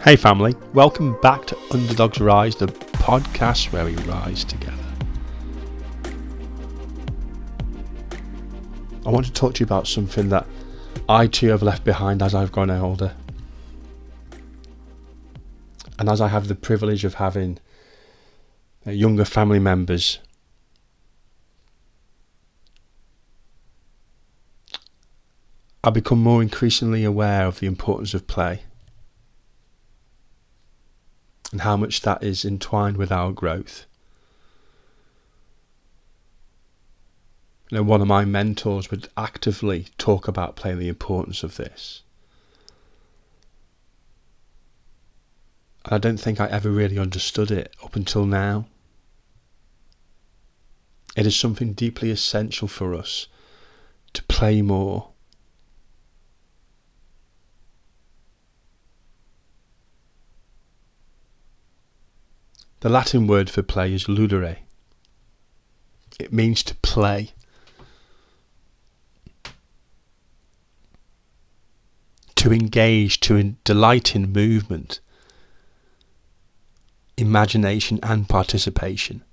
Hey family, welcome back to Underdogs Rise, the podcast where we rise together. I want to talk to you about something that I too have left behind as I've grown older. And as I have the privilege of having younger family members, I become more increasingly aware of the importance of play and how much that is entwined with our growth. One of my mentors would actively talk about play and the importance of this. And I don't think I ever really understood it up until now. It is something deeply essential for us to play more. The Latin word for play is ludere. It means to play. To engage, to delight in movement, imagination and participation.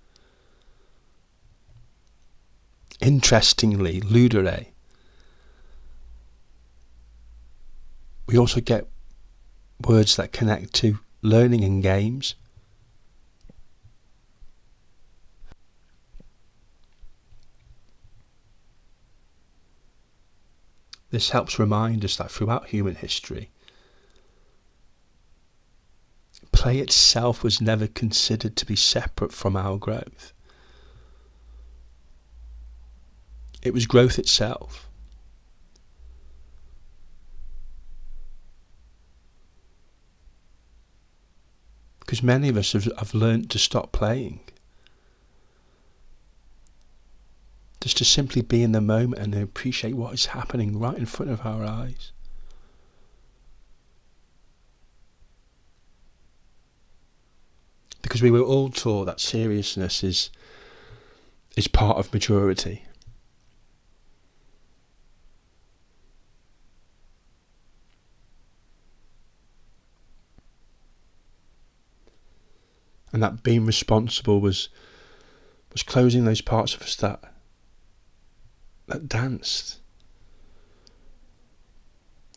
Interestingly, ludere, we also get words that connect to learning and games. This helps remind us that throughout human history, play itself was never considered to be separate from our growth. It was growth itself. Because many of us have learnt to stop playing. Just to simply be in the moment and appreciate what is happening right in front of our eyes. Because we were all taught that seriousness is part of maturity. And that being responsible was closing those parts of us that danced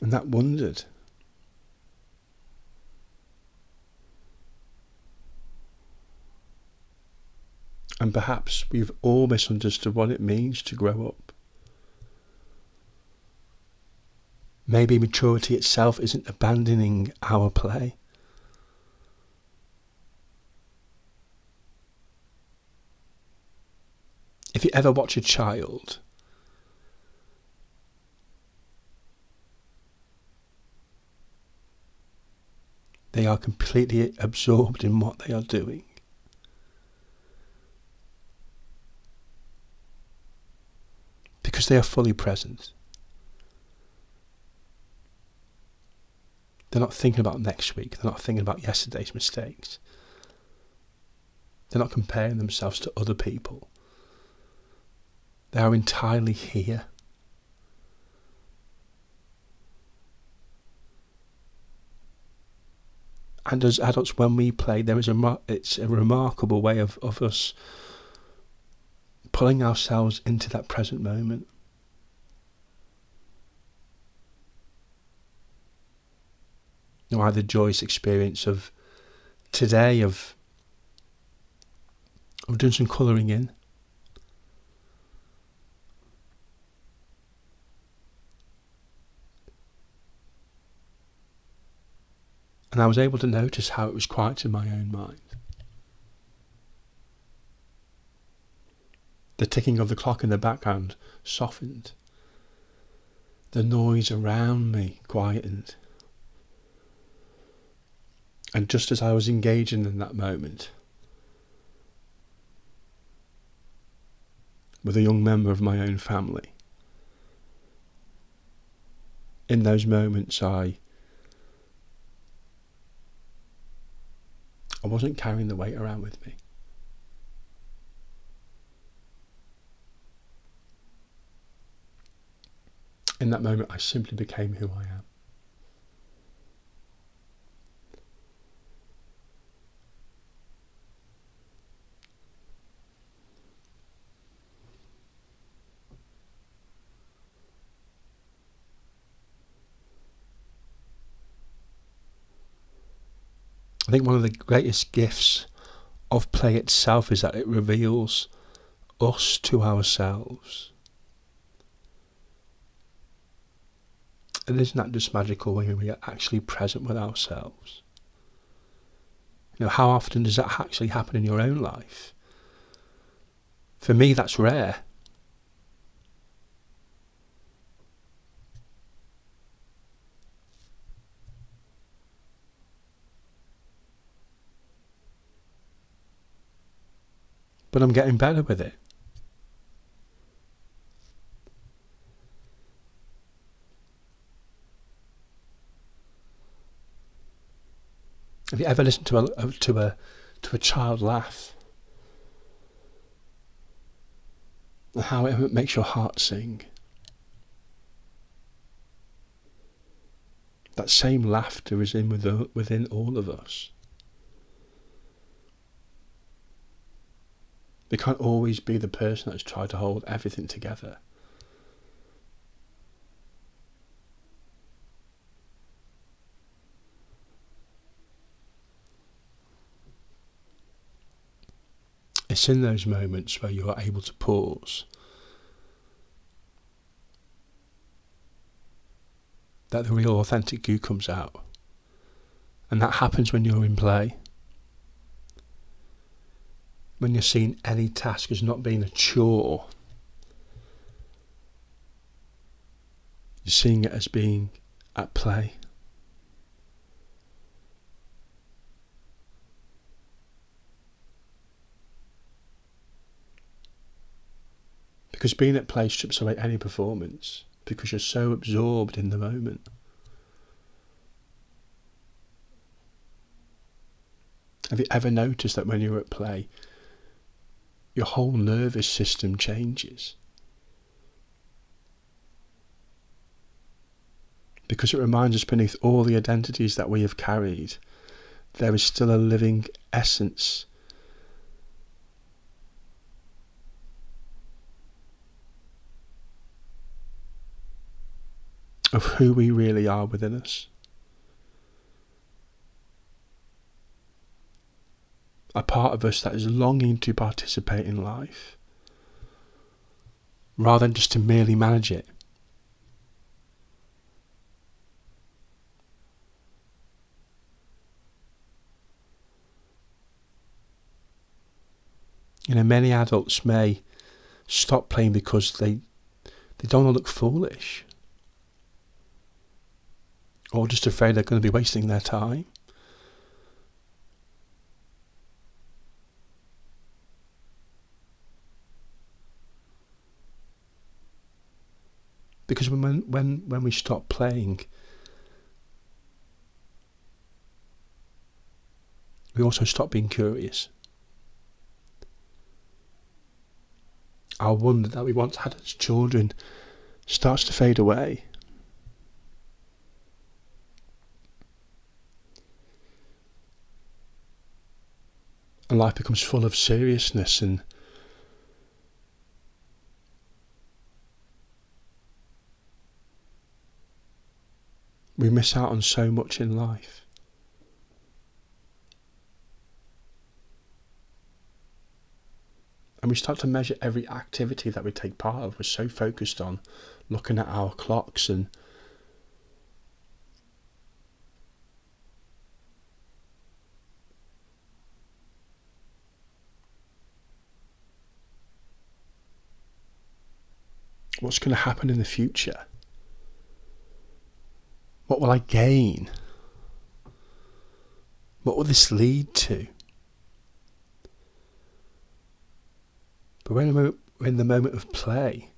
and that wondered. And perhaps we've all misunderstood what it means to grow up. Maybe maturity itself isn't abandoning our play. If you ever watch a child, they are completely absorbed in what they are doing. Because they are fully present. They're not thinking about next week. They're not thinking about yesterday's mistakes. They're not comparing themselves to other people. They are entirely here. And as adults, when we play, it's a remarkable way of us pulling ourselves into that present moment. I had the joyous experience of today of doing some colouring in. And I was able to notice how it was quiet in my own mind. The ticking of the clock in the background softened. The noise around me quietened. And just as I was engaging in that moment with a young member of my own family, in those moments I wasn't carrying the weight around with me. In that moment, I simply became who I am. I think one of the greatest gifts of play itself is that it reveals us to ourselves. And isn't that just magical when we are actually present with ourselves? You know, how often does that actually happen in your own life? For me, that's rare. But I'm getting better with it. Have you ever listened to a child laugh? And how it makes your heart sing? That same laughter is within all of us. We can't always be the person that's tried to hold everything together. It's in those moments where you are able to pause that the real authentic you comes out. And that happens when you're in play. When you're seeing any task as not being a chore, you're seeing it as being at play. Because being at play strips away any performance, because you're so absorbed in the moment. Have you ever noticed that when you're at play, your whole nervous system changes? Because it reminds us beneath all the identities that we have carried, there is still a living essence of who we really are within us. A part of us that is longing to participate in life, rather than just to merely manage it. You know, many adults may stop playing because they don't want to look foolish, or just afraid they're going to be wasting their time. Because when we stop playing, we also stop being curious. Our wonder that we once had as children starts to fade away. And life becomes full of seriousness, and we miss out on so much in life. And we start to measure every activity that we take part of. We're so focused on looking at our clocks and what's going to happen in the future. What will I gain? What will this lead to? But when we're in the moment of play,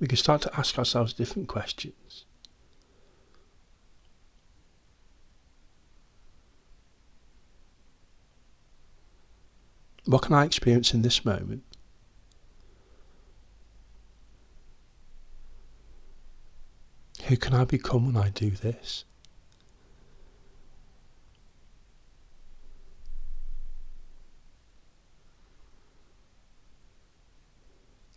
we can start to ask ourselves different questions. What can I experience in this moment? Who can I become when I do this?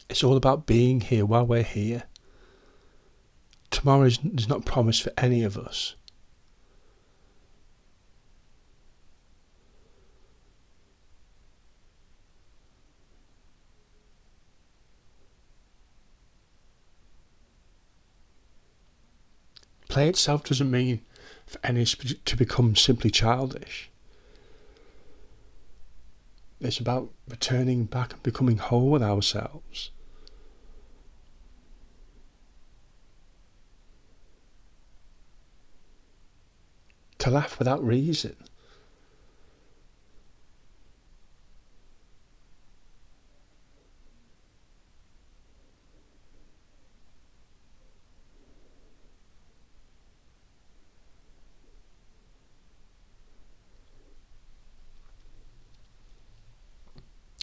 It's all about being here while we're here. tomorrow is not promised for any of us. Play itself doesn't mean for any of us to become simply childish. It's about returning back and becoming whole with ourselves. To laugh without reason.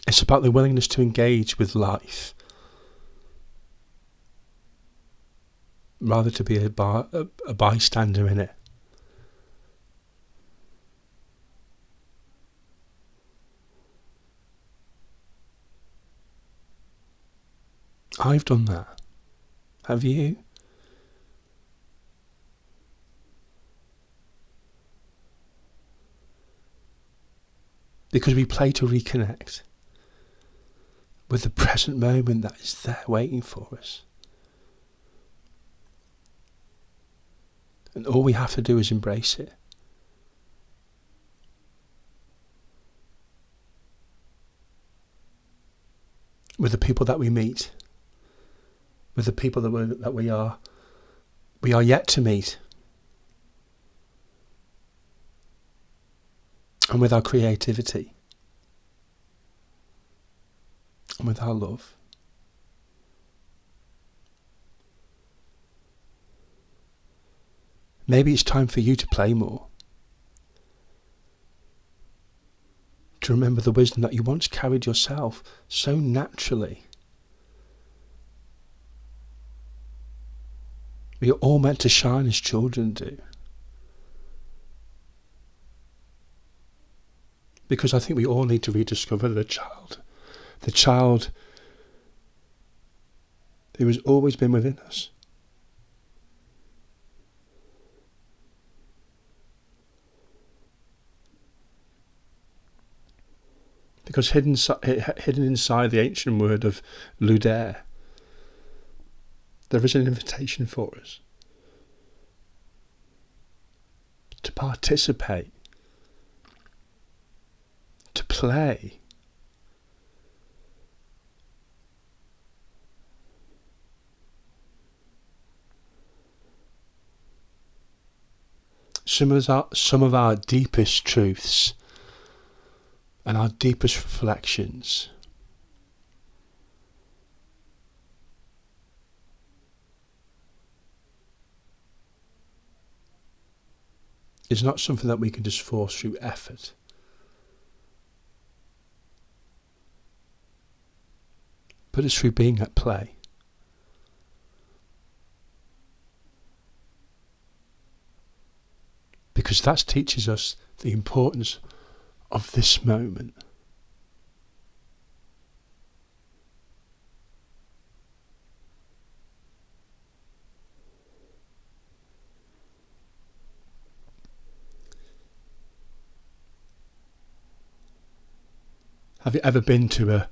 It's about the willingness to engage with life, rather to be a bystander in it. I've done that. Have you? Because we play to reconnect with the present moment that is there waiting for us. And all we have to do is embrace it. With the people that we meet, with the people that we are yet to meet, and with our creativity, and with our love. Maybe it's time for you to play more. To remember the wisdom that you once carried yourself so naturally. We are all meant to shine as children do. Because I think we all need to rediscover the child who has always been within us. Because hidden inside the ancient word of luder, there is an invitation for us to participate, to play. Some of our deepest truths and our deepest reflections is not something that we can just force through effort. But it's through being at play. Because that teaches us the importance of this moment. Have you ever been to a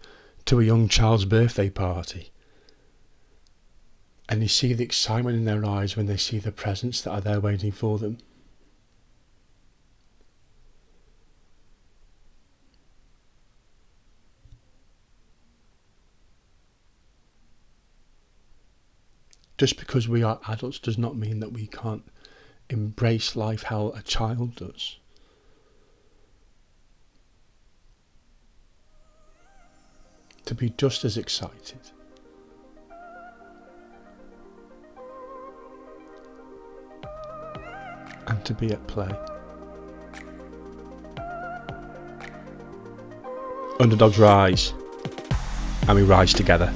young child's birthday party and you see the excitement in their eyes when they see the presents that are there waiting for them? Just because we are adults does not mean that we can't embrace life how a child does. To be just as excited. And to be at play. Underdogs rise, and we rise together.